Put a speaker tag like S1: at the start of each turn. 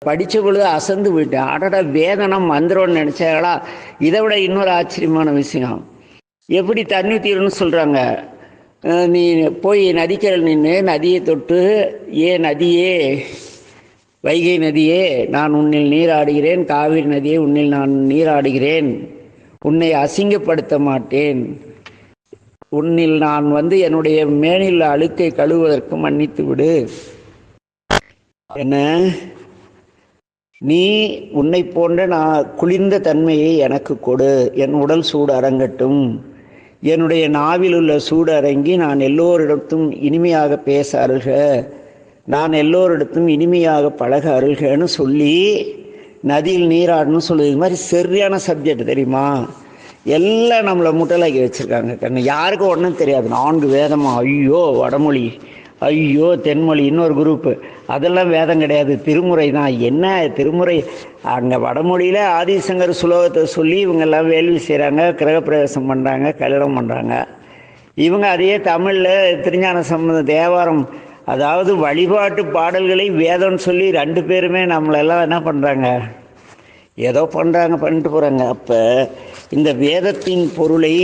S1: படித்த பொழுது அசந்து போயிட்டேன். அடடா வேதனம் மந்திரம்னு நினச்சாங்களா? இதை விட இன்னொரு ஆச்சரியமான விஷயம், எப்படி தண்ணி தீரும்னு சொல்கிறாங்க. நீ போய் நதிக்கரையில் நின்று நதியை தொட்டு, ஏ நதியே, வைகை நதியே, நான் உன்னில் நீராடுகிறேன், காவிரி நதியே உன்னில் நான் நீராடுகிறேன், உன்னை அசிங்கப்படுத்த மாட்டேன், உன்னில் நான் என்னுடைய மேனில் அழுக்கை கழுவுவதற்கு மன்னித்து விடு, என்ன நீ உன்னை போன்ற நான் குளிர்ந்த தன்மையை எனக்கு கொடு, என் உடல் சூடு அடங்கட்டும், என்னுடைய நாவில் உள்ள சூடு அடங்கி நான் எல்லோரிடத்தும் இனிமையாக பேச அருள்க, நான் எல்லோரிடத்தும் இனிமையாக பழக அருள்கன்னு சொல்லி நதியில் நீராடணும்னு சொல்லுது. இது மாதிரி சரியான சப்ஜெக்ட் தெரியுமா? எல்லாம் நம்மளை முட்டலாக்கி வச்சுருக்காங்க. கண்ணு யாருக்கும் ஒன்றும் தெரியாது. 4 வேதமா? ஐயோ வடமொழி, ஐயோ தென்மொழி, இன்னொரு குரூப்பு, அதெல்லாம் வேதம் கிடையாது, திருமுறை தான். என்ன திருமுறை? அங்கே வடமொழியில் ஆதிசங்கர் சுலோகத்தை சொல்லி இவங்கெல்லாம் வேள்வி செய்கிறாங்க, கிரகப்பிரவேசம் பண்ணுறாங்க, கல்யாணம் பண்ணுறாங்க. இவங்க அதையே தமிழில் திருஞான சம்பந்தம் தேவாரம், அதாவது வழிபாட்டு பாடல்களை வேதம்னு சொல்லி 2 பேருமே நம்மளெல்லாம் என்ன பண்ணுறாங்க, ஏதோ பண்ணுறாங்க, பண்ணிட்டு போகிறாங்க. அப்போ இந்த வேதத்தின் பொருளை